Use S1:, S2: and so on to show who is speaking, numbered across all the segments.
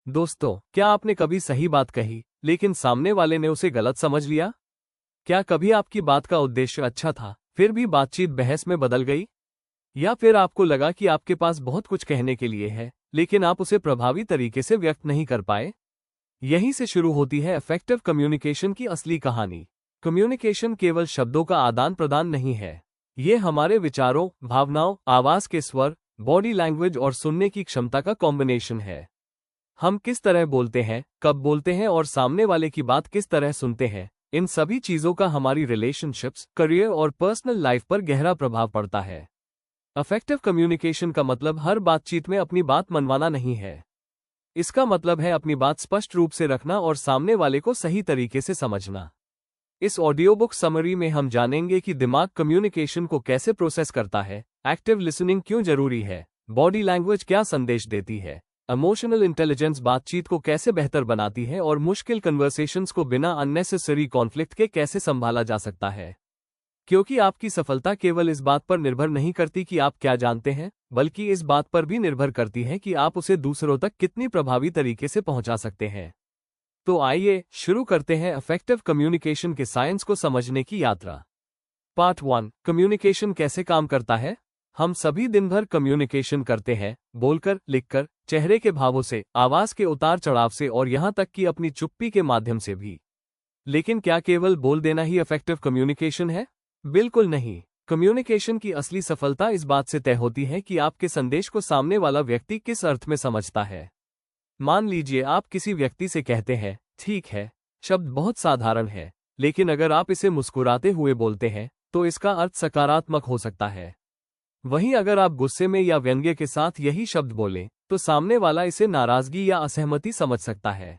S1: दोस्तों, क्या आपने कभी सही बात कही लेकिन सामने वाले ने उसे गलत समझ लिया? क्या कभी आपकी बात का उद्देश्य अच्छा था, फिर भी बातचीत बहस में बदल गई? या फिर आपको लगा कि आपके पास बहुत कुछ कहने के लिए है, लेकिन आप उसे प्रभावी तरीके से व्यक्त नहीं कर पाए? यहीं से शुरू होती है इफेक्टिव कम्युनिकेशन की असली कहानी। कम्युनिकेशन केवल शब्दों का आदान प्रदान नहीं है। ये हमारे विचारों, भावनाओं, आवाज के स्वर, बॉडी लैंग्वेज और सुनने की क्षमता का कॉम्बिनेशन है। हम किस तरह बोलते हैं, कब बोलते हैं और सामने वाले की बात किस तरह सुनते हैं, इन सभी चीजों का हमारी रिलेशनशिप्स, करियर और पर्सनल लाइफ पर गहरा प्रभाव पड़ता है। इफेक्टिव कम्युनिकेशन का मतलब हर बातचीत में अपनी बात मनवाना नहीं है। इसका मतलब है अपनी बात स्पष्ट रूप से रखना और सामने वाले को सही तरीके से समझना। इस ऑडियो बुक समरी में हम जानेंगे कि दिमाग कम्युनिकेशन को कैसे प्रोसेस करता है, एक्टिव लिसनिंग क्यों जरूरी है, बॉडी लैंग्वेज क्या संदेश देती है, इमोशनल इंटेलिजेंस बातचीत को कैसे बेहतर बनाती है और मुश्किल कन्वर्सेशंस को बिना अननेसेसरी कॉन्फ्लिक्ट के कैसे संभाला जा सकता है। क्योंकि आपकी सफलता केवल इस बात पर निर्भर नहीं करती कि आप क्या जानते हैं, बल्कि इस बात पर भी निर्भर करती है कि आप उसे दूसरों तक कितनी प्रभावी तरीके से पहुंचा सकते हैं। तो आइए शुरू करते हैं इफेक्टिव कम्युनिकेशन के साइंस को समझने की यात्रा। पार्ट 1, कम्युनिकेशन कैसे काम करता है। हम सभी दिन भर कम्युनिकेशन करते हैं, बोलकर, लिखकर, चेहरे के भावों से, आवाज के उतार चढ़ाव से और यहां तक कि अपनी चुप्पी के माध्यम से भी। लेकिन क्या केवल बोल देना ही इफेक्टिव कम्युनिकेशन है? बिल्कुल नहीं। कम्युनिकेशन की असली सफलता इस बात से तय होती है कि आपके संदेश को सामने वाला व्यक्ति किस अर्थ में समझता है। मान लीजिए आप किसी व्यक्ति से कहते हैं, ठीक है, शब्द बहुत साधारण है, लेकिन अगर आप इसे मुस्कुराते हुए बोलते हैं तो इसका अर्थ सकारात्मक हो सकता है। वहीं अगर आप गुस्से में या व्यंग्य के साथ यही शब्द बोलें तो सामने वाला इसे नाराजगी या असहमति समझ सकता है।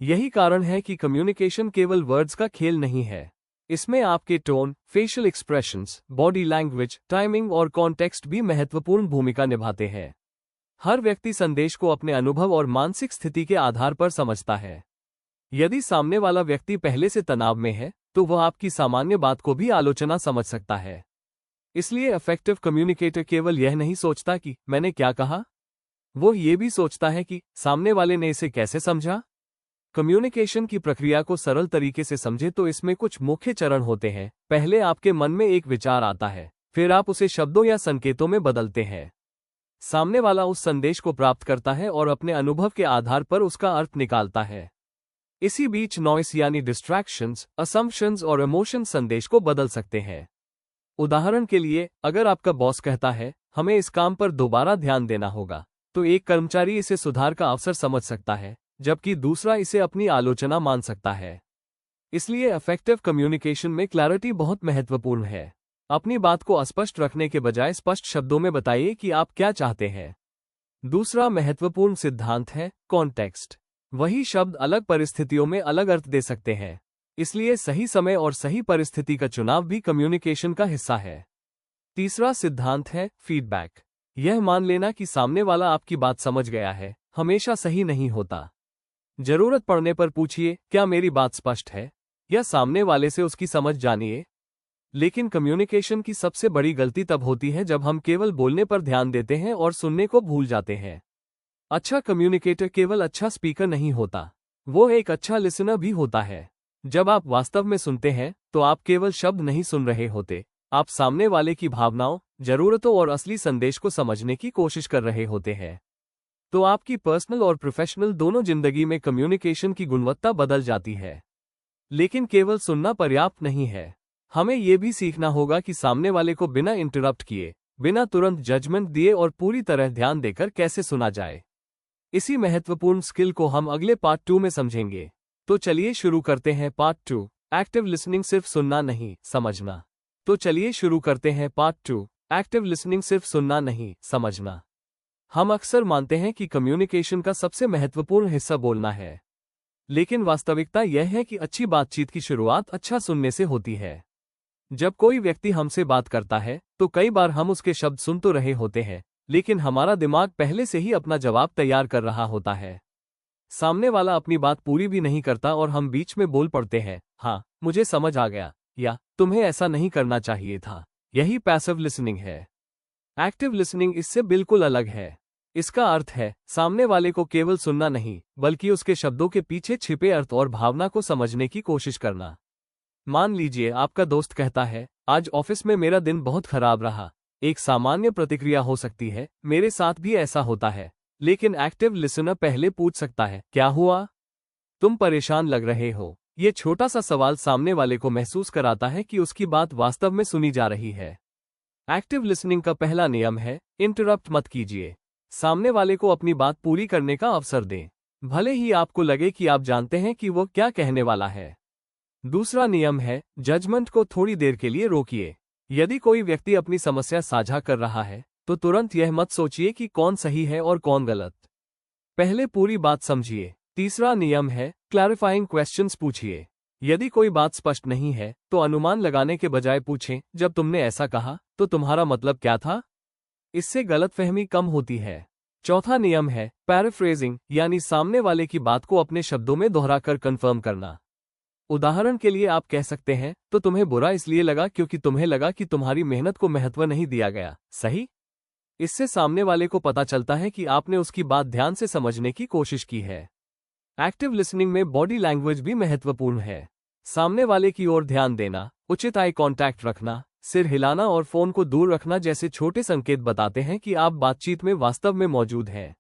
S1: यही कारण है कि कम्युनिकेशन केवल वर्ड्स का खेल नहीं है। इसमें आपके tone, facial expressions, body language, timing और कॉन्टेक्स्ट भी महत्वपूर्ण भूमिका निभाते हैं। हर व्यक्ति संदेश को अपने अनुभव और मानसिक स्थिति के आधार पर समझता है। यदि सामने वाला व्यक्ति पहले से तनाव में है तो वह आपकी सामान्य बात को भी आलोचना समझ सकता है। इसलिए इफेक्टिव कम्युनिकेटर केवल यह नहीं सोचता कि मैंने क्या कहा, वो ये भी सोचता है कि सामने वाले ने इसे कैसे समझा। कम्युनिकेशन की प्रक्रिया को सरल तरीके से समझे तो इसमें कुछ मुख्य चरण होते हैं। पहले आपके मन में एक विचार आता है, फिर आप उसे शब्दों या संकेतों में बदलते हैं। सामने वाला उस संदेश को प्राप्त करता है और अपने अनुभव के आधार पर उसका अर्थ निकालता है। इसी बीच नॉइस यानी डिस्ट्रैक्शंस, असम्पशंस और इमोशन संदेश को बदल सकते हैं। उदाहरण के लिए, अगर आपका बॉस कहता है, हमें इस काम पर दोबारा ध्यान देना होगा, तो एक कर्मचारी इसे सुधार का अवसर समझ सकता है, जबकि दूसरा इसे अपनी आलोचना मान सकता है। इसलिए इफेक्टिव कम्युनिकेशन में क्लैरिटी बहुत महत्वपूर्ण है। अपनी बात को अस्पष्ट रखने के बजाय स्पष्ट शब्दों में बताइए कि आप क्या चाहते हैं। दूसरा महत्वपूर्ण सिद्धांत है कॉन्टेक्स्ट। वही शब्द अलग परिस्थितियों में अलग अर्थ दे सकते हैं। इसलिए सही समय और सही परिस्थिति का चुनाव भी कम्युनिकेशन का हिस्सा है। तीसरा सिद्धांत है फीडबैक। यह मान लेना कि सामने वाला आपकी बात समझ गया है, हमेशा सही नहीं होता। जरूरत पड़ने पर पूछिए, क्या मेरी बात स्पष्ट है, या सामने वाले से उसकी समझ जानिए। लेकिन कम्युनिकेशन की सबसे बड़ी गलती तब होती है जब हम केवल बोलने पर ध्यान देते हैं और सुनने को भूल जाते हैं। अच्छा कम्युनिकेटर केवल अच्छा स्पीकर नहीं होता, वो एक अच्छा लिसनर भी होता है। जब आप वास्तव में सुनते हैं तो आप केवल शब्द नहीं सुन रहे होते, आप सामने वाले की भावनाओं, जरूरतों और असली संदेश को समझने की कोशिश कर रहे होते हैं। तो आपकी पर्सनल और प्रोफेशनल दोनों जिंदगी में कम्युनिकेशन की गुणवत्ता बदल जाती है। लेकिन केवल सुनना पर्याप्त नहीं है। हमें यह भी सीखना होगा कि सामने वाले को बिना इंटरप्ट किए, बिना तुरंत जजमेंट दिए और पूरी तरह ध्यान देकर कैसे सुना जाए। इसी महत्वपूर्ण स्किल को हम अगले पार्ट 2 में समझेंगे। तो चलिए शुरू करते हैं पार्ट 2, एक्टिव लिसनिंग सिर्फ सुनना नहीं, समझना। तो चलिए शुरू करते हैं पार्ट 2, एक्टिव लिसनिंग सिर्फ सुनना नहीं, समझना। हम अक्सर मानते हैं कि कम्युनिकेशन का सबसे महत्वपूर्ण हिस्सा बोलना है, लेकिन वास्तविकता यह है कि अच्छी बातचीत की शुरुआत अच्छा सुनने से होती है। जब कोई व्यक्ति हमसे बात करता है तो कई बार हम उसके शब्द सुन तो रहे होते हैं, लेकिन हमारा दिमाग पहले से ही अपना जवाब तैयार कर रहा होता है। सामने वाला अपनी बात पूरी भी नहीं करता और हम बीच में बोल पड़ते हैं, हाँ, मुझे समझ आ गया, या तुम्हें ऐसा नहीं करना चाहिए था। यही पैसिव लिसनिंग है। एक्टिव लिसनिंग इससे बिल्कुल अलग है। इसका अर्थ है सामने वाले को केवल सुनना नहीं, बल्कि उसके शब्दों के पीछे छिपे अर्थ और भावना को समझने की कोशिश करना। मान लीजिए आपका दोस्त कहता है, आज ऑफिस में मेरा दिन बहुत खराब रहा। एक सामान्य प्रतिक्रिया हो सकती है, मेरे साथ भी ऐसा होता है। लेकिन एक्टिव लिसनर पहले पूछ सकता है, क्या हुआ? तुम परेशान लग रहे हो। ये छोटा सा सवाल सामने वाले को महसूस कराता है कि उसकी बात वास्तव में सुनी जा रही है। एक्टिव लिसनिंग का पहला नियम है, इंटरप्ट मत कीजिए। सामने वाले को अपनी बात पूरी करने का अवसर दें, भले ही आपको लगे कि आप जानते हैं कि वो क्या कहने वाला है। दूसरा नियम है, जजमेंट को थोड़ी देर के लिए रोकिए। यदि कोई व्यक्ति अपनी समस्या साझा कर रहा है, तो तुरंत यह मत सोचिए कि कौन सही है और कौन गलत। पहले पूरी बात समझिए। तीसरा नियम है, क्लैरिफाइंग क्वेश्चंस पूछिए। यदि कोई बात स्पष्ट नहीं है, तो अनुमान लगाने के बजाय पूछें, जब तुमने ऐसा कहा, तो तुम्हारा मतलब क्या था? इससे गलतफहमी कम होती है। चौथा नियम है, पैराफ्रेजिंग, यानी सामने वाले की बात को अपने शब्दों में दोहराकर कंफर्म करना। उदाहरण के लिए आप कह सकते हैं, तो तुम्हें बुरा इसलिए लगा क्योंकि तुम्हें लगा कि तुम्हारी मेहनत को महत्व नहीं दिया गया, सही? इससे सामने वाले को पता चलता है कि आपने उसकी बात ध्यान से समझने की कोशिश की है। एक्टिव लिसनिंग में बॉडी लैंग्वेज भी महत्वपूर्ण है। सामने वाले की ओर ध्यान देना, उचित आई कांटेक्ट रखना, सिर हिलाना और फोन को दूर रखना जैसे छोटे संकेत बताते हैं कि आप बातचीत में वास्तव में मौजूद हैं।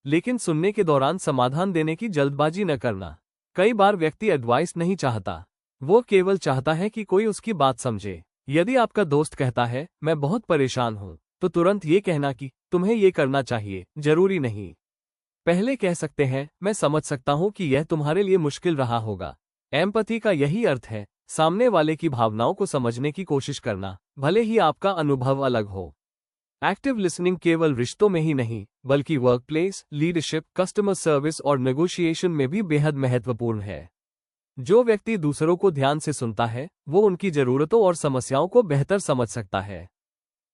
S1: लेकिन सुनने के दौरान समाधान देने की जल्दबाजी न करना। कई बार व्यक्ति एडवाइस नहीं चाहता, वो केवल चाहता है कि कोई उसकी बात समझे। यदि आपका दोस्त कहता है, मैं बहुत परेशान हूं, तो तुरंत ये कहना कि तुम्हें ये करना चाहिए, जरूरी नहीं। पहले कह सकते हैं, मैं समझ सकता हूं कि यह तुम्हारे लिए मुश्किल रहा होगा। एम्पैथी का यही अर्थ है, सामने वाले की भावनाओं को समझने की कोशिश करना, भले ही आपका अनुभव अलग हो। एक्टिव लिसनिंग केवल रिश्तों में ही नहीं, बल्कि वर्कप्लेस, लीडरशिप, कस्टमर सर्विस और नेगोशिएशन में भी बेहद महत्वपूर्ण है। जो व्यक्ति दूसरों को ध्यान से सुनता है, वो उनकी जरूरतों और समस्याओं को बेहतर समझ सकता है।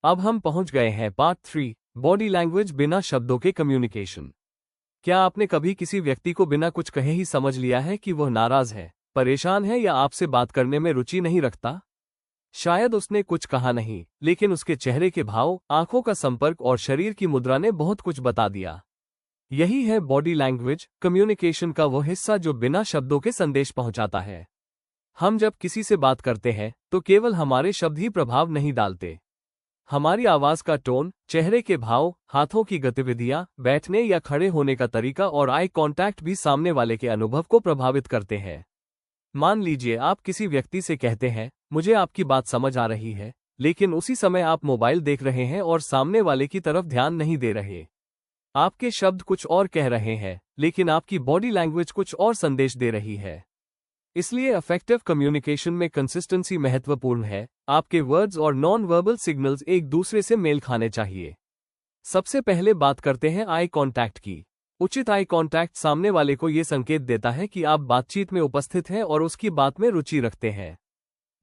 S1: अब हम पहुंच गए हैं पार्ट 3, बॉडी लैंग्वेज बिना शब्दों के कम्युनिकेशन। क्या आपने कभी किसी व्यक्ति को बिना कुछ कहे ही समझ लिया है कि वह नाराज है, परेशान है या आपसे बात करने में रुचि नहीं रखता? शायद उसने कुछ कहा नहीं, लेकिन उसके चेहरे के भाव, आंखों का संपर्क और शरीर की मुद्रा ने बहुत कुछ बता दिया। यही है बॉडी लैंग्वेज, कम्युनिकेशन का वो हिस्सा जो बिना शब्दों के संदेश पहुंचाता है। हम जब किसी से बात करते हैं, तो केवल हमारे शब्द ही प्रभाव नहीं डालते। हमारी आवाज का टोन, चेहरे के भाव, हाथों की गतिविधियां, बैठने या खड़े होने का तरीका और आई कांटेक्ट भी सामने वाले के अनुभव को प्रभावित करते हैं। मान लीजिए आप किसी व्यक्ति से कहते हैं, मुझे आपकी बात समझ आ रही है, लेकिन उसी समय आप मोबाइल देख रहे हैं और सामने वाले की तरफ ध्यान नहीं दे रहे। आपके शब्द कुछ और कह रहे हैं, लेकिन आपकी बॉडी लैंग्वेज कुछ और संदेश दे रही है। इसलिए इफेक्टिव कम्युनिकेशन में कंसिस्टेंसी महत्वपूर्ण है। आपके वर्ड्स और नॉन वर्बल सिग्नल्स एक दूसरे से मेल खाने चाहिए। सबसे पहले बात करते हैं आई कांटेक्ट की। उचित आई कांटेक्ट सामने वाले को यह संकेत देता है कि आप बातचीत में उपस्थित हैं और उसकी बात में रुचि रखते हैं।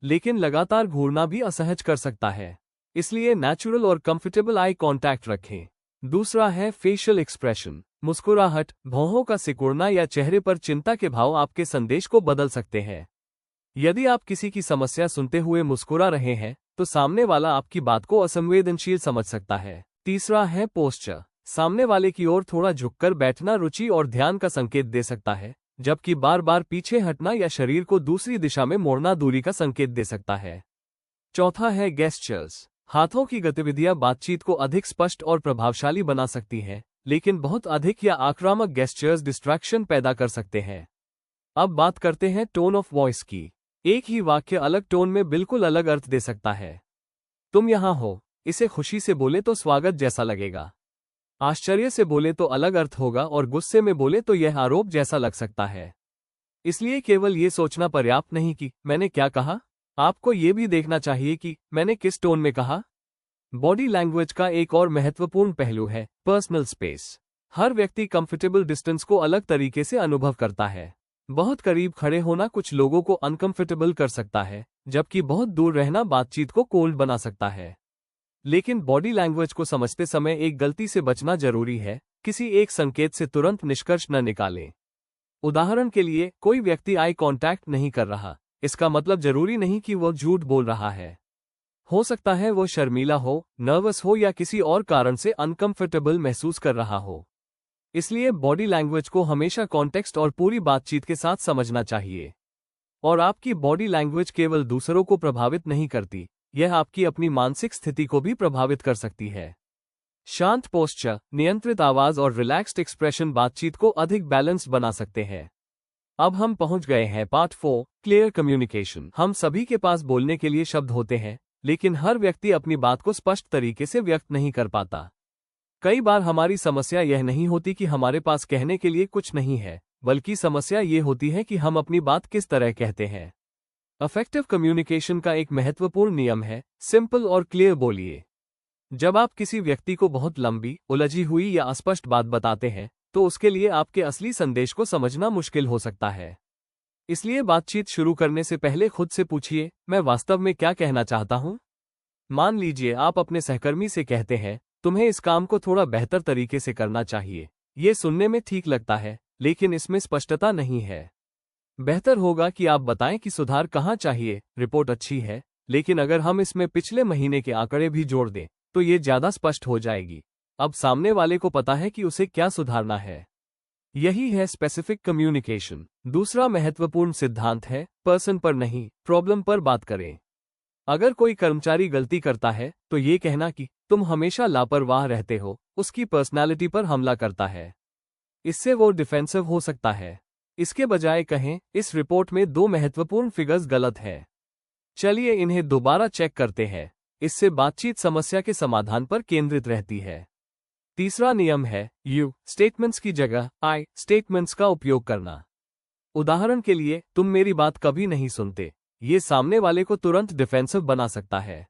S1: लेकिन लगातार घूरना भी असहज कर सकता है, इसलिए नेचुरल और कंफर्टेबल आई कांटेक्ट रखें। दूसरा है फेशियल एक्सप्रेशन। मुस्कुराहट, भौहों का सिकुड़ना या चेहरे पर चिंता के भाव आपके संदेश को बदल सकते हैं। यदि आप किसी की समस्या सुनते हुए मुस्कुरा रहे हैं, तो सामने वाला आपकी बात को असंवेदनशील समझ सकता है। तीसरा है पोस्चर। सामने वाले की ओर थोड़ा झुककर बैठना रुचि और ध्यान का संकेत दे सकता है, जबकि बार बार पीछे हटना या शरीर को दूसरी दिशा में मोड़ना दूरी का संकेत दे सकता है। चौथा है गेस्चर्स। हाथों की गतिविधियां बातचीत को अधिक स्पष्ट और प्रभावशाली बना सकती हैं, लेकिन बहुत अधिक या आक्रामक गेस्चर्स डिस्ट्रैक्शन पैदा कर सकते हैं। अब बात करते हैं टोन ऑफ वॉइस की। एक ही वाक्य अलग टोन में बिल्कुल अलग अर्थ दे सकता है। तुम यहां हो, इसे खुशी से बोले तो स्वागत जैसा लगेगा। आश्चर्य से बोले तो अलग अर्थ होगा और गुस्से में बोले तो यह आरोप जैसा लग सकता है। इसलिए केवल ये सोचना पर्याप्त नहीं कि मैंने क्या कहा, आपको ये भी देखना चाहिए कि मैंने किस टोन में कहा। बॉडी लैंग्वेज का एक और महत्वपूर्ण पहलू है पर्सनल स्पेस। हर व्यक्ति कंफर्टेबल डिस्टेंस को अलग तरीके से अनुभव करता है। बहुत करीब खड़े होना कुछ लोगों को अनकंफर्टेबल कर सकता है, जबकि बहुत दूर रहना बातचीत को कोल्ड बना सकता है। लेकिन बॉडी लैंग्वेज को समझते समय एक गलती से बचना जरूरी है। किसी एक संकेत से तुरंत निष्कर्ष न निकालें। उदाहरण के लिए, कोई व्यक्ति आई कांटेक्ट नहीं कर रहा, इसका मतलब जरूरी नहीं कि वह झूठ बोल रहा है। हो सकता है वो शर्मीला हो, नर्वस हो या किसी और कारण से अनकंफर्टेबल महसूस कर रहा हो। इसलिए बॉडी लैंग्वेज को हमेशा कॉन्टेक्स्ट और पूरी बातचीत के साथ समझना चाहिए। और आपकी बॉडी लैंग्वेज केवल दूसरों को प्रभावित नहीं करती, यह आपकी अपनी मानसिक स्थिति को भी प्रभावित कर सकती है। शांत पोस्चर, नियंत्रित आवाज और रिलैक्स्ड एक्सप्रेशन बातचीत को अधिक बैलेंस्ड बना सकते हैं। अब हम पहुंच गए हैं पार्ट 4, क्लियर कम्युनिकेशन। हम सभी के पास बोलने के लिए शब्द होते हैं, लेकिन हर व्यक्ति अपनी बात को स्पष्ट तरीके से व्यक्त नहीं कर पाता। कई बार हमारी समस्या यह नहीं होती कि हमारे पास कहने के लिए कुछ नहीं है, बल्कि समस्या ये होती है कि हम अपनी बात किस तरह कहते हैं। इफेक्टिव कम्युनिकेशन का एक महत्वपूर्ण नियम है, सिंपल और क्लियर बोलिए। जब आप किसी व्यक्ति को बहुत लंबी, उलझी हुई या अस्पष्ट बात बताते हैं, तो उसके लिए आपके असली संदेश को समझना मुश्किल हो सकता है। इसलिए बातचीत शुरू करने से पहले खुद से पूछिए, मैं वास्तव में क्या कहना चाहता हूं? मान लीजिए आप अपने सहकर्मी से कहते हैं, तुम्हें इस काम को थोड़ा बेहतर तरीके से करना चाहिए। ये सुनने में ठीक लगता है, लेकिन इसमें स्पष्टता नहीं है। बेहतर होगा कि आप बताएं कि सुधार कहाँ चाहिए। रिपोर्ट अच्छी है, लेकिन अगर हम इसमें पिछले महीने के आंकड़े भी जोड़ दें, तो ये ज्यादा स्पष्ट हो जाएगी। अब सामने वाले को पता है कि उसे क्या सुधारना है। यही है स्पेसिफिक कम्युनिकेशन। दूसरा महत्वपूर्ण सिद्धांत है, पर्सन पर नहीं, प्रॉब्लम पर बात करें। अगर कोई कर्मचारी गलती करता है, तो ये कहना कि तुम हमेशा लापरवाह रहते हो, उसकी पर्सनालिटी पर हमला करता है। इससे वो डिफेंसिव हो सकता है। इसके बजाय कहें, इस रिपोर्ट में 2 महत्वपूर्ण फिगर्स गलत है। चलिए इन्हें दोबारा चेक करते हैं। इससे बातचीत समस्या के समाधान पर केंद्रित रहती है। तीसरा नियम है, यू स्टेटमेंट्स की जगह आई स्टेटमेंट्स का उपयोग करना। उदाहरण के लिए, तुम मेरी बात कभी नहीं सुनते। ये सामने वाले को तुरंत डिफेंसिव बना सकता है।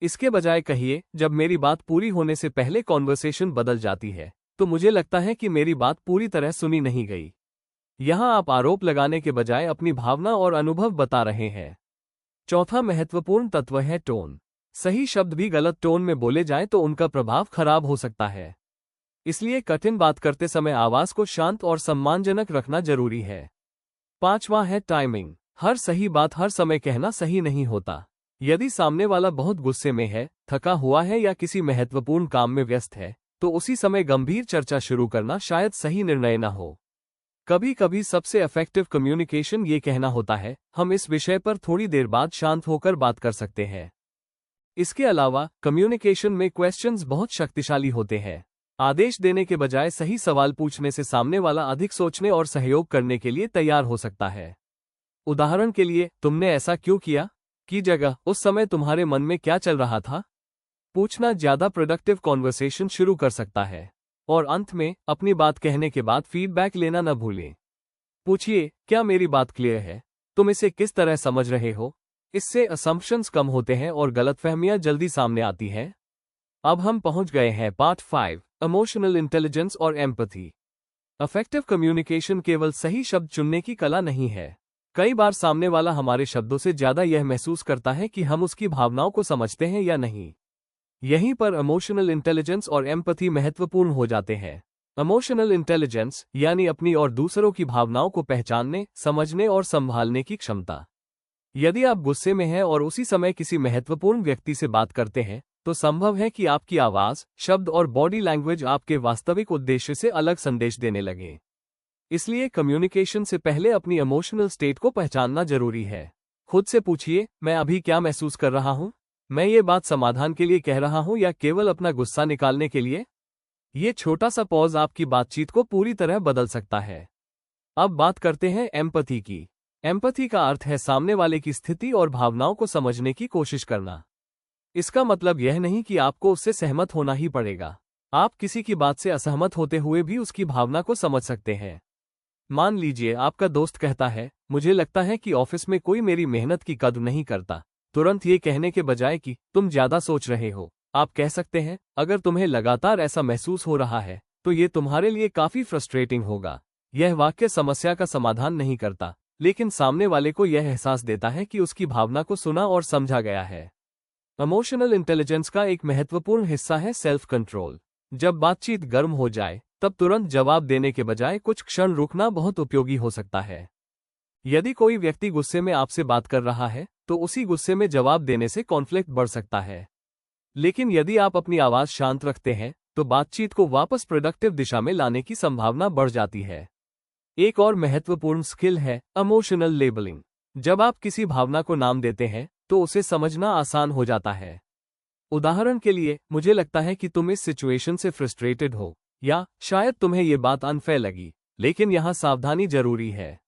S1: इसके बजाय कहिए, जब मेरी बात पूरी होने से पहले कॉन्वर्सेशन बदल जाती है, तो मुझे लगता है कि मेरी बात पूरी तरह सुनी नहीं गई। यहां आप आरोप लगाने के बजाय अपनी भावना और अनुभव बता रहे हैं। चौथा महत्वपूर्ण तत्व है टोन। सही शब्द भी गलत टोन में बोले जाएं तो उनका प्रभाव खराब हो सकता है। इसलिए कठिन बात करते समय आवाज को शांत और सम्मानजनक रखना जरूरी है। पांचवा है टाइमिंग। हर सही बात हर समय कहना सही नहीं होता। यदि सामने वाला बहुत गुस्से में है, थका हुआ है या किसी महत्वपूर्ण काम में व्यस्त है, तो उसी समय गंभीर चर्चा शुरू करना शायद सही निर्णय न हो। कभी कभी सबसे इफेक्टिव कम्युनिकेशन ये कहना होता है, हम इस विषय पर थोड़ी देर बाद शांत होकर बात कर सकते हैं। इसके अलावा कम्युनिकेशन में क्वेश्चंस बहुत शक्तिशाली होते हैं। आदेश देने के बजाय सही सवाल पूछने से सामने वाला अधिक सोचने और सहयोग करने के लिए तैयार हो सकता है। उदाहरण के लिए, तुमने ऐसा क्यों किया की जगह उस समय तुम्हारे मन में क्या चल रहा था? पूछना ज्यादा प्रोडक्टिव कॉन्वर्सेशन शुरू कर सकता है। और अंत में, अपनी बात कहने के बाद फीडबैक लेना न भूलें। पूछिए, क्या मेरी बात क्लियर है? तुम इसे किस तरह समझ रहे हो? इससे असम्पशंस कम होते हैं और गलतफहमियां जल्दी सामने आती हैं। अब हम पहुंच गए हैं पार्ट 5, इमोशनल इंटेलिजेंस और एम्पैथी। इफेक्टिव कम्युनिकेशन केवल सही शब्द चुनने की कला नहीं है। कई बार सामने वाला हमारे शब्दों से ज्यादा यह महसूस करता है कि हम उसकी भावनाओं को समझते हैं या नहीं। यहीं पर इमोशनल इंटेलिजेंस और एम्पैथी महत्वपूर्ण हो जाते हैं। इमोशनल इंटेलिजेंस यानी अपनी और दूसरों की भावनाओं को पहचानने, समझने और संभालने की क्षमता। यदि आप गुस्से में हैं और उसी समय किसी महत्वपूर्ण व्यक्ति से बात करते हैं, तो संभव है कि आपकी आवाज, शब्द और बॉडी लैंग्वेज आपके वास्तविक उद्देश्य से अलग संदेश देने लगे। इसलिए कम्युनिकेशन से पहले अपनी इमोशनल स्टेट को पहचानना जरूरी है। खुद से पूछिए, मैं अभी क्या महसूस कर रहा हूं? मैं ये बात समाधान के लिए कह रहा हूं या केवल अपना गुस्सा निकालने के लिए? ये छोटा सा पॉज आपकी बातचीत को पूरी तरह बदल सकता है। अब बात करते हैं एम्पैथी की। एम्पैथी का अर्थ है सामने वाले की स्थिति और भावनाओं को समझने की कोशिश करना। इसका मतलब यह नहीं कि आपको उससे सहमत होना ही पड़ेगा। आप किसी की बात से असहमत होते हुए भी उसकी भावना को समझ सकते हैं। मान लीजिए आपका दोस्त कहता है, मुझे लगता है कि ऑफिस में कोई मेरी मेहनत की कद्र नहीं करता। तुरंत ये कहने के बजाय कि तुम ज्यादा सोच रहे हो, आप कह सकते हैं, अगर तुम्हें लगातार ऐसा महसूस हो रहा है, तो ये तुम्हारे लिए काफी फ्रस्ट्रेटिंग होगा। यह वाक्य समस्या का समाधान नहीं करता, लेकिन सामने वाले को यह एहसास देता है कि उसकी भावना को सुना और समझा गया है। इमोशनल इंटेलिजेंस का एक महत्वपूर्ण हिस्सा है सेल्फ कंट्रोल। जब बातचीत गर्म हो जाए, तब तुरंत जवाब देने के बजाय कुछ क्षण रुकना बहुत उपयोगी हो सकता है। यदि कोई व्यक्ति गुस्से में आपसे बात कर रहा है, तो उसी गुस्से में जवाब देने से कॉन्फ्लिक्ट बढ़ सकता है। लेकिन यदि आप अपनी आवाज शांत रखते हैं तो बातचीत को वापस प्रोडक्टिव दिशा में लाने की संभावना बढ़ जाती है। एक और महत्वपूर्ण स्किल है इमोशनल लेबलिंग। जब आप किसी भावना को नाम देते हैं तो उसे समझना आसान हो जाता है। उदाहरण के लिए, मुझे लगता है कि तुम इस सिचुएशन से फ्रस्ट्रेटेड हो, या शायद तुम्हें ये बात अनफेयर लगी, लेकिन यहाँ सावधानी जरूरी है।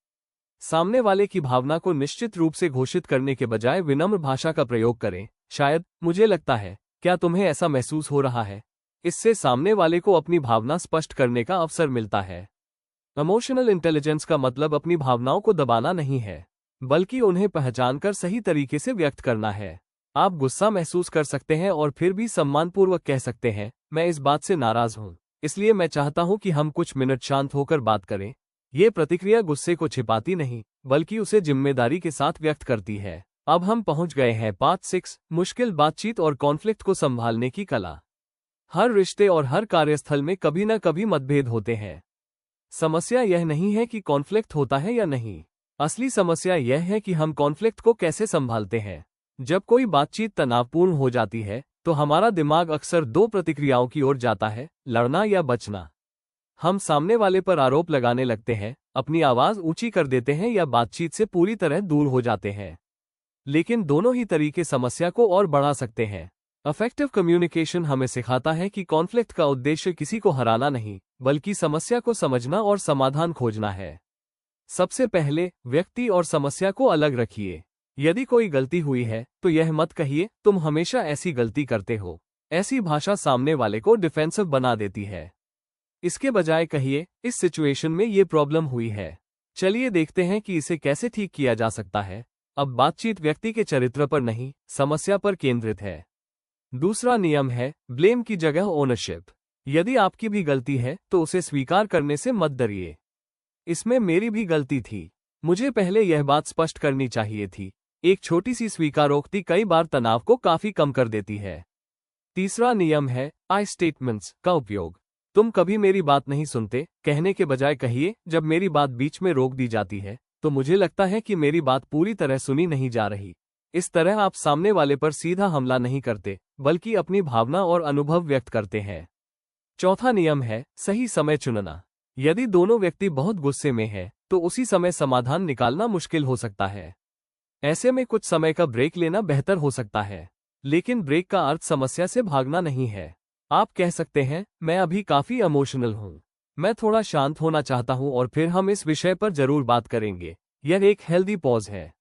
S1: सामने वाले की भावना को निश्चित रूप से घोषित करने के बजाय विनम्र भाषा का प्रयोग करें। शायद, मुझे लगता है, क्या तुम्हें ऐसा महसूस हो रहा है? इससे सामने वाले को अपनी भावना स्पष्ट करने का अवसर मिलता है। इमोशनल इंटेलिजेंस का मतलब अपनी भावनाओं को दबाना नहीं है, बल्कि उन्हें पहचानकर सही तरीके से व्यक्त करना है। आप गुस्सा महसूस कर सकते हैं और फिर भी सम्मानपूर्वक कह सकते हैं, मैं इस बात से नाराज हूं, इसलिए मैं चाहता हूं कि हम कुछ मिनट शांत होकर बात करें। ये प्रतिक्रिया गुस्से को छिपाती नहीं, बल्कि उसे जिम्मेदारी के साथ व्यक्त करती है। अब हम पहुंच गए हैं पार्ट 6, मुश्किल बातचीत और कॉन्फ्लिक्ट को संभालने की कला। हर रिश्ते और हर कार्यस्थल में कभी न कभी मतभेद होते हैं। समस्या यह नहीं है कि कॉन्फ्लिक्ट होता है या नहीं, असली समस्या यह है कि हम कॉन्फ्लिक्ट को कैसे संभालते हैं। जब कोई बातचीत तनावपूर्ण हो जाती है तो हमारा दिमाग अक्सर दो प्रतिक्रियाओं की ओर जाता है, लड़ना या बचना। हम सामने वाले पर आरोप लगाने लगते हैं, अपनी आवाज ऊंची कर देते हैं या बातचीत से पूरी तरह दूर हो जाते हैं। लेकिन दोनों ही तरीके समस्या को और बढ़ा सकते हैं। इफेक्टिव कम्युनिकेशन हमें सिखाता है कि कॉन्फ्लिक्ट का उद्देश्य किसी को हराना नहीं, बल्कि समस्या को समझना और समाधान खोजना है। सबसे पहले, व्यक्ति और समस्या को अलग रखिए। यदि कोई गलती हुई है तो यह मत कहिए, तुम हमेशा ऐसी गलती करते हो। ऐसी भाषा सामने वाले को डिफेंसिव बना देती है। इसके बजाय कहिए, इस सिचुएशन में ये प्रॉब्लम हुई है, चलिए देखते हैं कि इसे कैसे ठीक किया जा सकता है। अब बातचीत व्यक्ति के चरित्र पर नहीं, समस्या पर केंद्रित है। दूसरा नियम है, ब्लेम की जगह ओनरशिप। यदि आपकी भी गलती है तो उसे स्वीकार करने से मत डरिए। इसमें मेरी भी गलती थी, मुझे पहले यह बात स्पष्ट करनी चाहिए थी। एक छोटी सी स्वीकारोक्ति कई बार तनाव को काफी कम कर देती है। तीसरा नियम है, आई स्टेटमेंट्स का उपयोग। तुम कभी मेरी बात नहीं सुनते कहने के बजाय कहिए, जब मेरी बात बीच में रोक दी जाती है तो मुझे लगता है कि मेरी बात पूरी तरह सुनी नहीं जा रही। इस तरह आप सामने वाले पर सीधा हमला नहीं करते, बल्कि अपनी भावना और अनुभव व्यक्त करते हैं। चौथा नियम है, सही समय चुनना। यदि दोनों व्यक्ति बहुत गुस्से में हैं, तो उसी समय समाधान निकालना मुश्किल हो सकता है। ऐसे में कुछ समय का ब्रेक लेना बेहतर हो सकता है, लेकिन ब्रेक का अर्थ समस्या से भागना नहीं है। आप कह सकते हैं, मैं अभी काफी इमोशनल हूं, मैं थोड़ा शांत होना चाहता हूं और फिर हम इस विषय पर जरूर बात करेंगे। यह एक हेल्दी पॉज है।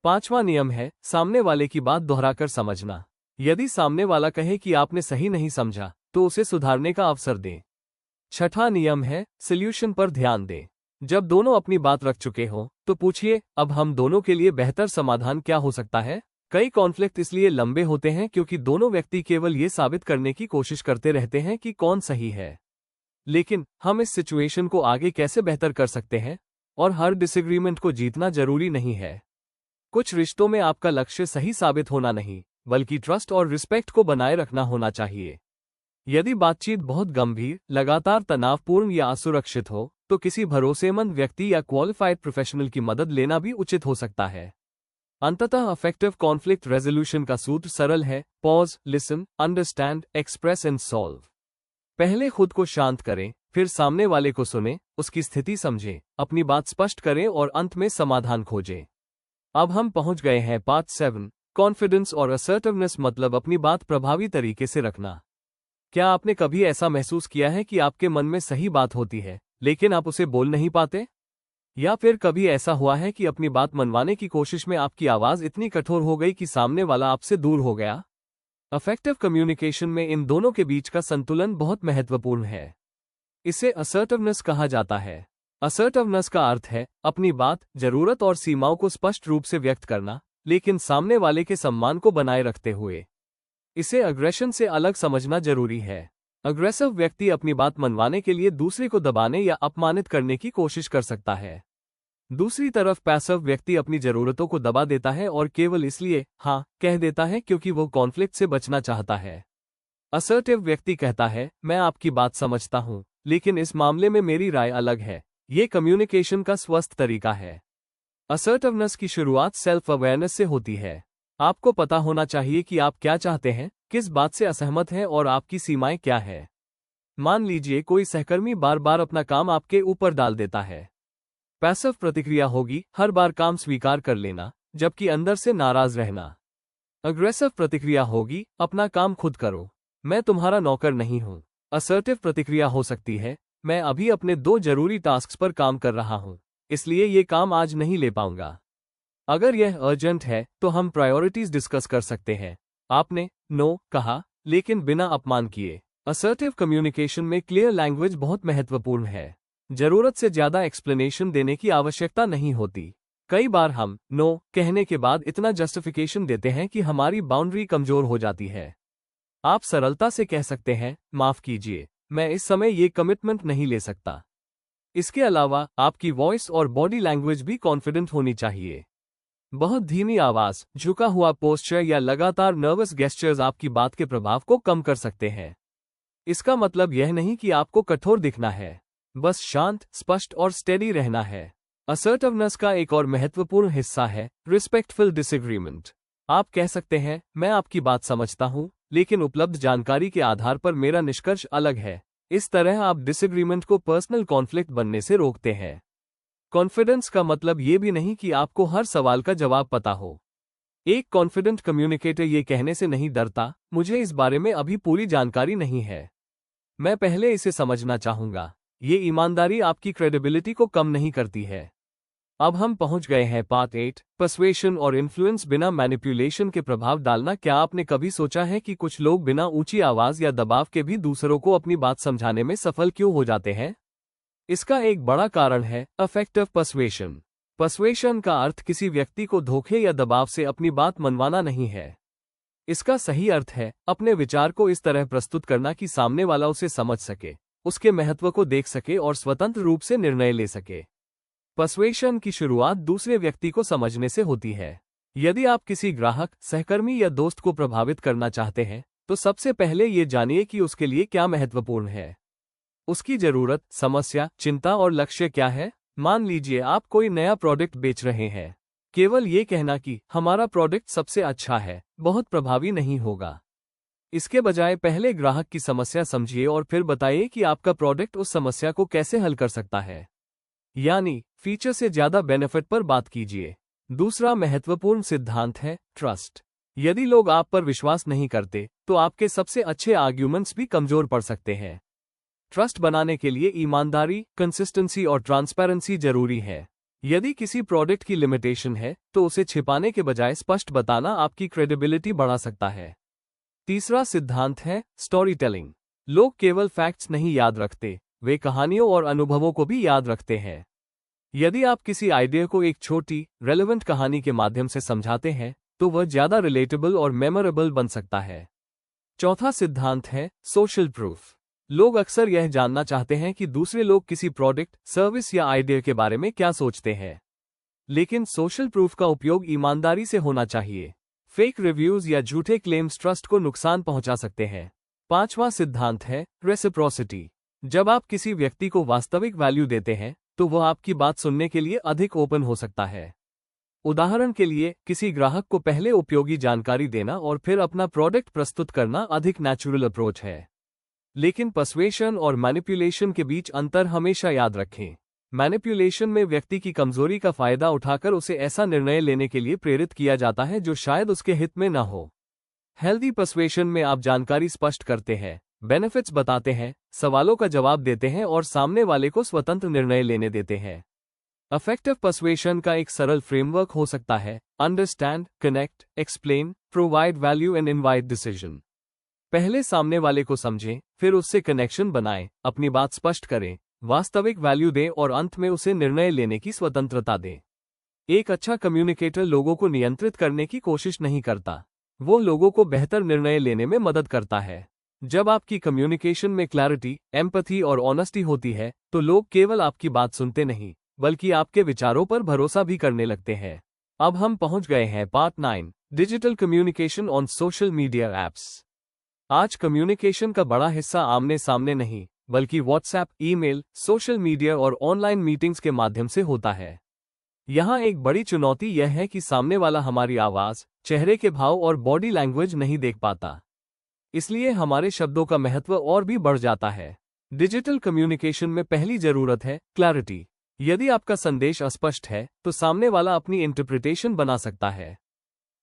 S1: पांचवा नियम है, सामने वाले की बात दोहराकर समझना। यदि सामने वाला कहे कि आपने सही नहीं समझा, तो उसे सुधारने का अवसर दें। छठा नियम है, सॉल्यूशन पर ध्यान दें। जब दोनों अपनी बात रख चुके हों, तो पूछिए, अब हम दोनों के लिए बेहतर समाधान क्या हो सकता है? कई कॉन्फ्लिक्ट इसलिए लंबे होते हैं क्योंकि दोनों व्यक्ति केवल ये साबित करने की कोशिश करते रहते हैं कि कौन सही है। लेकिन हम इस सिचुएशन को आगे कैसे बेहतर कर सकते हैं? और हर डिसएग्रीमेंट को जीतना जरूरी नहीं है। कुछ रिश्तों में आपका लक्ष्य सही साबित होना नहीं, बल्कि ट्रस्ट और रिस्पेक्ट को बनाए रखना होना चाहिए। यदि बातचीत बहुत गंभीर, लगातार तनावपूर्ण या असुरक्षित हो, तो किसी भरोसेमंद व्यक्ति या क्वालिफाइड प्रोफेशनल की मदद लेना भी उचित हो सकता है। अंततः इफेक्टिव कॉन्फ्लिक्ट रेजोल्यूशन का सूत्र सरल है, pause, listen, understand, express and solve. पहले खुद को शांत करें, फिर सामने वाले को सुनें, उसकी स्थिति समझें, अपनी बात स्पष्ट करें और अंत में समाधान खोजें। अब हम पहुंच गए हैं पार्ट 7, कॉन्फिडेंस और असर्टिवनेस, मतलब अपनी बात प्रभावी तरीके से रखना। क्या आपने कभी ऐसा महसूस किया है कि आपके मन में सही बात होती है, लेकिन आप उसे बोल नहीं पाते? या फिर कभी ऐसा हुआ है कि अपनी बात मनवाने की कोशिश में आपकी आवाज इतनी कठोर हो गई कि सामने वाला आपसे दूर हो गया? इफेक्टिव कम्युनिकेशन में इन दोनों के बीच का संतुलन बहुत महत्वपूर्ण है। इसे असर्टिवनेस कहा जाता है। असर्टिवनेस का अर्थ है अपनी बात, जरूरत और सीमाओं को स्पष्ट रूप से व्यक्त करना, लेकिन सामने वाले के सम्मान को बनाए रखते हुए। इसे अग्रेशन से अलग समझना जरूरी है। अग्रेसिव व्यक्ति अपनी बात मनवाने के लिए दूसरे को दबाने या अपमानित करने की कोशिश कर सकता है। दूसरी तरफ पैसिव व्यक्ति अपनी जरूरतों को दबा देता है और केवल इसलिए हाँ कह देता है क्योंकि वो कॉन्फ्लिक्ट से बचना चाहता है। असर्टिव व्यक्ति कहता है, मैं आपकी बात समझता हूं, लेकिन इस मामले में मेरी राय अलग है। ये कम्युनिकेशन का स्वस्थ तरीका है। असर्टिवनेस की शुरुआत सेल्फ अवेयरनेस से होती है। आपको पता होना चाहिए कि आप क्या चाहते हैं, किस बात से असहमत हैं और आपकी सीमाएं क्या है। मान लीजिए कोई सहकर्मी बार बार अपना काम आपके ऊपर डाल देता है। पैसिव प्रतिक्रिया होगी हर बार काम स्वीकार कर लेना, जबकि अंदर से नाराज रहना। अग्रेसिव प्रतिक्रिया होगी अपना काम खुद करो, मैं तुम्हारा नौकर नहीं हूं। असर्टिव प्रतिक्रिया हो सकती है, मैं अभी अपने 2 जरूरी टास्क्स पर काम कर रहा हूं, इसलिए ये काम आज नहीं ले पाऊंगा। अगर यह अर्जेंट है तो हम प्रायोरिटीज डिस्कस कर सकते हैं। आपने नो कहा, लेकिन बिना अपमान किए। असर्टिव कम्युनिकेशन में क्लियर लैंग्वेज बहुत महत्वपूर्ण है। जरूरत से ज्यादा एक्सप्लेनेशन देने की आवश्यकता नहीं होती। कई बार हम नो कहने के बाद इतना जस्टिफिकेशन देते हैं कि हमारी बाउंड्री कमजोर हो जाती है। आप सरलता से कह सकते हैं, माफ कीजिए, मैं इस समय ये कमिटमेंट नहीं ले सकता। इसके अलावा आपकी वॉइस और बॉडी लैंग्वेज भी कॉन्फिडेंट होनी चाहिए। बहुत धीमी आवाज, झुका हुआ पोस्चर या लगातार नर्वस गेस्चर्स आपकी बात के प्रभाव को कम कर सकते हैं। इसका मतलब यह नहीं कि आपको कठोर दिखना है, बस शांत, स्पष्ट और स्टेडी रहना है। असर्टिवनेस का एक और महत्वपूर्ण हिस्सा है रिस्पेक्टफुल डिसएग्रीमेंट। आप कह सकते हैं, मैं आपकी बात समझता हूं, लेकिन उपलब्ध जानकारी के आधार पर मेरा निष्कर्ष अलग है। इस तरह आप डिसएग्रीमेंट को पर्सनल कॉन्फ्लिक्ट बनने से रोकते हैं। कॉन्फिडेंस का मतलब ये भी नहीं कि आपको हर सवाल का जवाब पता हो। एक कॉन्फिडेंट कम्युनिकेटर ये कहने से नहीं डरता, मुझे इस बारे में अभी पूरी जानकारी नहीं है, मैं पहले इसे समझना चाहूंगा। ये ईमानदारी आपकी क्रेडिबिलिटी को कम नहीं करती है। अब हम पहुंच गए हैं पार्ट 8, पर्सुएशन और इन्फ्लुएंस बिना मैनिपुलेशन के प्रभाव डालना। क्या आपने कभी सोचा है कि कुछ लोग बिना ऊंची आवाज या दबाव के भी दूसरों को अपनी बात समझाने में सफल क्यों हो जाते हैं? इसका एक बड़ा कारण है अफेक्टिव पर्सुएशन। पर्सुएशन का अर्थ किसी व्यक्ति को धोखे या दबाव से अपनी बात मनवाना नहीं है। इसका सही अर्थ है अपने विचार को इस तरह प्रस्तुत करना कि सामने वाला उसे समझ सके, उसके महत्व को देख सके और स्वतंत्र रूप से निर्णय ले सके। पर्सुएशन की शुरुआत दूसरे व्यक्ति को समझने से होती है। यदि आप किसी ग्राहक, सहकर्मी या दोस्त को प्रभावित करना चाहते हैं, तो सबसे पहले ये जानिए कि उसके लिए क्या महत्वपूर्ण है। उसकी जरूरत, समस्या, चिंता और लक्ष्य क्या है। मान लीजिए आप कोई नया प्रोडक्ट बेच रहे हैं। केवल ये कहना कि हमारा प्रोडक्ट सबसे अच्छा है बहुत प्रभावी नहीं होगा। इसके बजाय पहले ग्राहक की समस्या समझिए और फिर बताइए कि आपका प्रोडक्ट उस समस्या को कैसे हल कर सकता है। यानी फीचर से ज्यादा बेनिफिट पर बात कीजिए। दूसरा महत्वपूर्ण सिद्धांत है ट्रस्ट। यदि लोग आप पर विश्वास नहीं करते, तो आपके सबसे अच्छे आर्ग्यूमेंट्स भी कमजोर पड़ सकते हैं। ट्रस्ट बनाने के लिए ईमानदारी, कंसिस्टेंसी और ट्रांसपेरेंसी जरूरी है। यदि किसी प्रोडक्ट की लिमिटेशन है, तो उसे छिपाने के बजाय स्पष्ट बताना आपकी क्रेडिबिलिटी बढ़ा सकता है। तीसरा सिद्धांत है स्टोरी टेलिंग। लोग केवल फैक्ट्स नहीं याद रखते, वे कहानियों और अनुभवों को भी याद रखते हैं। यदि आप किसी आइडिया को एक छोटी, रेलेवेंट कहानी के माध्यम से समझाते हैं, तो वह ज्यादा रिलेटेबल और मेमोरेबल बन सकता है। चौथा सिद्धांत है सोशल प्रूफ। लोग अक्सर यह जानना चाहते हैं कि दूसरे लोग किसी प्रोडक्ट, सर्विस या आइडिया के बारे में क्या सोचते हैं। लेकिन सोशल प्रूफ का उपयोग ईमानदारी से होना चाहिए। फेक रिव्यूज या झूठे क्लेम्स ट्रस्ट को नुकसान पहुंचा सकते हैं। पांचवां सिद्धांत है रेसिप्रोसिटी। जब आप किसी व्यक्ति को वास्तविक वैल्यू देते हैं, तो वह आपकी बात सुनने के लिए अधिक ओपन हो सकता है। उदाहरण के लिए, किसी ग्राहक को पहले उपयोगी जानकारी देना और फिर अपना प्रोडक्ट प्रस्तुत करना अधिक नेचुरल अप्रोच है। लेकिन पर्सुएशन और मैनिपुलेशन के बीच अंतर हमेशा याद रखें। मैनिपुलेशन में व्यक्ति की कमजोरी का फायदा उठाकर उसे ऐसा निर्णय लेने के लिए प्रेरित किया जाता है जो शायद उसके हित में न हो। हेल्दी पर्सुएशन में आप जानकारी स्पष्ट करते हैं, बेनिफिट्स बताते हैं, सवालों का जवाब देते हैं और सामने वाले को स्वतंत्र निर्णय लेने देते हैं। इफेक्टिव पर्सुएशन का एक सरल फ्रेमवर्क हो सकता है understand, connect, explain, provide value and invite decision. पहले सामने वाले को समझें, फिर उससे कनेक्शन बनाएं, अपनी बात स्पष्ट करें, वास्तविक वैल्यू दें और अंत में उसे निर्णय लेने की स्वतंत्रता दें। एक अच्छा कम्युनिकेटर लोगों को नियंत्रित करने की कोशिश नहीं करता, वो लोगों को बेहतर निर्णय लेने में मदद करता है। जब आपकी कम्युनिकेशन में क्लैरिटी, एम्पैथी और ऑनेस्टी होती है, तो लोग केवल आपकी बात सुनते नहीं, बल्कि आपके विचारों पर भरोसा भी करने लगते हैं। अब हम पहुंच गए हैं part 9, digital communication on social media apps. आज कम्युनिकेशन का बड़ा हिस्सा आमने सामने नहीं, बल्कि व्हाट्सएप, ईमेल, सोशल मीडिया और ऑनलाइन मीटिंग्स के माध्यम से होता है। यहाँ एक बड़ी चुनौती यह है कि सामने वाला हमारी आवाज, चेहरे के भाव और बॉडी लैंग्वेज नहीं देख पाता। इसलिए हमारे शब्दों का महत्व और भी बढ़ जाता है। डिजिटल कम्युनिकेशन में पहली जरूरत है क्लैरिटी। यदि आपका संदेश अस्पष्ट है तो सामने वाला अपनी इंटरप्रिटेशन बना सकता है।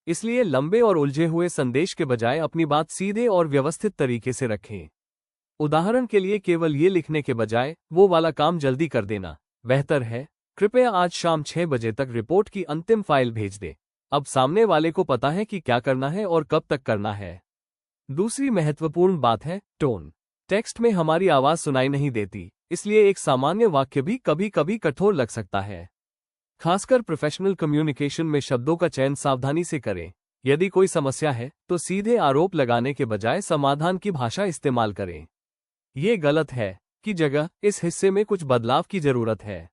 S1: इसलिए लंबे और उलझे हुए संदेश के बजाय अपनी बात सीधे और व्यवस्थित तरीके से रखें। उदाहरण के लिए केवल ये लिखने के बजाय वो वाला काम जल्दी कर देना बेहतर है। कृपया आज शाम 6 बजे तक रिपोर्ट की अंतिम फाइल भेज दे। अब सामने वाले को पता है कि क्या करना है और कब तक करना है। दूसरी महत्वपूर्ण बात है टोन। टेक्स्ट में हमारी आवाज सुनाई नहीं देती, इसलिए एक सामान्य वाक्य भी कभी कभी कठोर लग सकता है। खासकर प्रोफेशनल कम्युनिकेशन में शब्दों का चयन सावधानी से करें। यदि कोई समस्या है तो सीधे आरोप लगाने के बजाय समाधान की भाषा इस्तेमाल करें। ये गलत है कि जगह इस हिस्से में कुछ बदलाव की जरूरत है।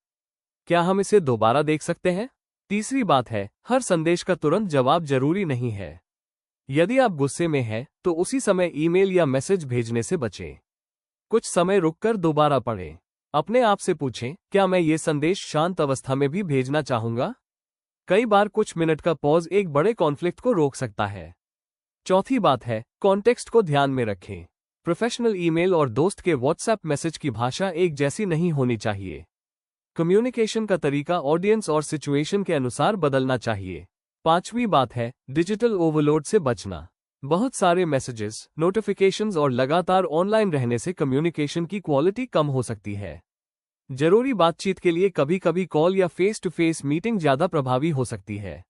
S1: क्या हम इसे दोबारा देख सकते हैं? तीसरी बात है, हर संदेश का तुरंत जवाब जरूरी नहीं है। यदि आप गुस्से में हैं तो उसी समय ईमेल या मैसेज भेजने से बचें। कुछ समय रुककर दोबारा पढ़ें। अपने आप से पूछें, क्या मैं ये संदेश शांत अवस्था में भी भेजना चाहूंगा? कई बार कुछ मिनट का पॉज एक बड़े कॉन्फ्लिक्ट को रोक सकता है। चौथी बात है, कॉन्टेक्स्ट को ध्यान में रखें। प्रोफेशनल ईमेल और दोस्त के व्हाट्सएप मैसेज की भाषा एक जैसी नहीं होनी चाहिए। कम्युनिकेशन का तरीका ऑडियंस और सिचुएशन के अनुसार बदलना चाहिए। पांचवी बात है, डिजिटल ओवरलोड से बचना। बहुत सारे मैसेजेस, नोटिफिकेशंस और लगातार ऑनलाइन रहने से कम्युनिकेशन की क्वालिटी कम हो सकती है। जरूरी बातचीत के लिए कभी कभी कॉल या फेस टू फेस मीटिंग ज्यादा प्रभावी हो सकती है।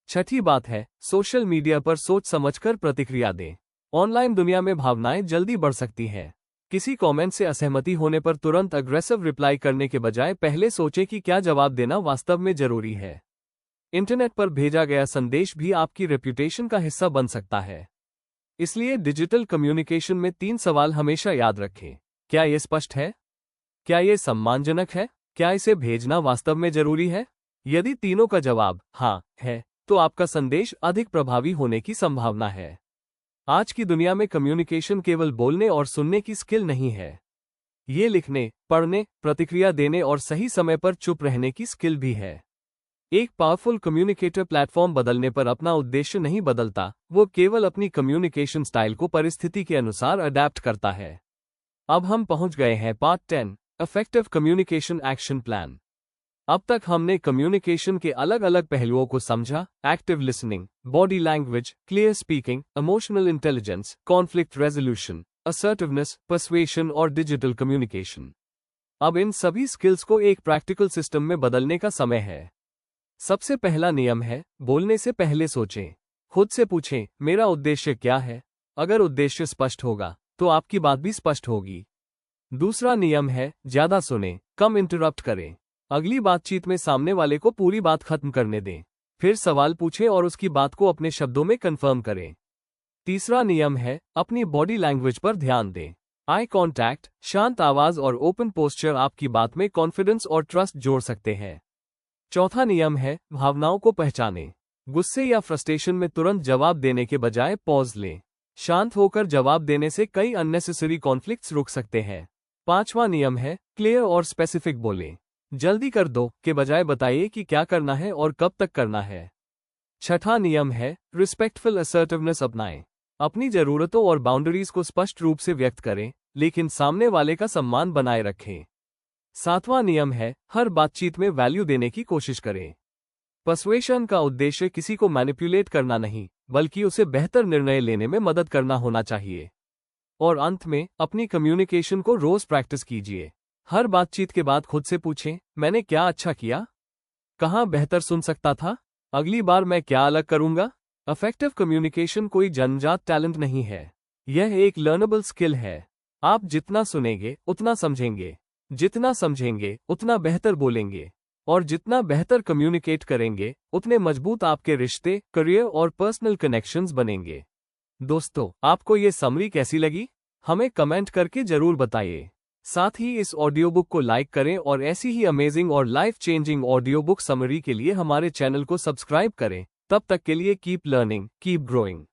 S1: छठी बात है, सोशल मीडिया पर सोच समझकर प्रतिक्रिया दें। ऑनलाइन दुनिया में भावनाएं जल्दी बढ़ सकती हैं। किसी कमेंट से असहमति होने पर तुरंत अग्रेसिव रिप्लाई करने के बजाय पहले सोचें कि क्या जवाब देना वास्तव में जरूरी है। इंटरनेट पर भेजा गया संदेश भी आपकी रेप्यूटेशन का हिस्सा बन सकता है। इसलिए डिजिटल कम्युनिकेशन में 3 सवाल हमेशा याद रखें। क्या ये स्पष्ट है? क्या ये सम्मानजनक है? क्या इसे भेजना वास्तव में जरूरी है? यदि तीनों का जवाब हाँ है, तो आपका संदेश अधिक प्रभावी होने की संभावना है। आज की दुनिया में कम्युनिकेशन केवल बोलने और सुनने की स्किल नहीं है। ये लिखने, पढ़ने, प्रतिक्रिया देने और सही समय पर चुप रहने की स्किल भी है। एक पावरफुल कम्युनिकेटर प्लेटफॉर्म बदलने पर अपना उद्देश्य नहीं बदलता, वो केवल अपनी कम्युनिकेशन स्टाइल को परिस्थिति के अनुसार अडैप्ट करता है। अब हम पहुंच गए हैं part 10, effective communication action plan. अब तक हमने कम्युनिकेशन के अलग अलग पहलुओं को समझा: active listening, body language, clear speaking, emotional intelligence, conflict resolution, assertiveness, persuasion और डिजिटल कम्युनिकेशन। अब इन सभी स्किल्स को एक प्रैक्टिकल सिस्टम में बदलने का समय है। सबसे पहला नियम है, बोलने से पहले सोचें। खुद से पूछें, मेरा उद्देश्य क्या है? अगर उद्देश्य स्पष्ट होगा तो आपकी बात भी स्पष्ट होगी। दूसरा नियम है, ज्यादा सुनें, कम इंटरप्ट करें। अगली बातचीत में सामने वाले को पूरी बात खत्म करने दें। फिर सवाल पूछें और उसकी बात को अपने शब्दों में कंफर्म करें। तीसरा नियम है, अपनी बॉडी लैंग्वेज पर ध्यान दें। आई कॉन्टैक्ट, शांत आवाज और ओपन पोस्चर आपकी बात में कॉन्फिडेंस और ट्रस्ट जोड़ सकते हैं। चौथा नियम है, भावनाओं को पहचानें। गुस्से या फ्रस्ट्रेशन में तुरंत जवाब देने के बजाय पॉज लें। शांत होकर जवाब देने से कई अननेसेसरी कॉन्फ्लिक्ट्स रुक सकते हैं। पांचवा नियम है, क्लियर और स्पेसिफिक बोलें। जल्दी कर दो के बजाय बताइए कि क्या करना है और कब तक करना है। छठा नियम है, रिस्पेक्टफुल असर्टिवनेस अपनाएं। अपनी जरूरतों और बाउंड्रीज को स्पष्ट रूप से व्यक्त करें, लेकिन सामने वाले का सम्मान बनाए रखें। सातवां नियम है, हर बातचीत में वैल्यू देने की कोशिश करें। पर्सुएशन का उद्देश्य किसी को मैनिपुलेट करना नहीं, बल्कि उसे बेहतर निर्णय लेने में मदद करना होना चाहिए। और अंत में, अपनी कम्युनिकेशन को रोज प्रैक्टिस कीजिए। हर बातचीत के बाद खुद से पूछें, मैंने क्या अच्छा किया? कहाँ बेहतर सुन सकता था? अगली बार मैं क्या अलग करूंगा? इफेक्टिव कम्युनिकेशन कोई जन्मजात टैलेंट नहीं है। यह एक लर्नेबल स्किल है। आप जितना सुनेंगे उतना समझेंगे, जितना समझेंगे उतना बेहतर बोलेंगे, और जितना बेहतर कम्युनिकेट करेंगे उतने मजबूत आपके रिश्ते, करियर और पर्सनल कनेक्शंस बनेंगे। दोस्तों, आपको ये समरी कैसी लगी? हमें कमेंट करके जरूर बताइए। साथ ही इस ऑडियो बुक को लाइक करें और ऐसी ही अमेजिंग और life changing audio book summary के लिए हमारे चैनल को सब्सक्राइब करें। तब तक के लिए कीप लर्निंग, कीप ग्रोइंग।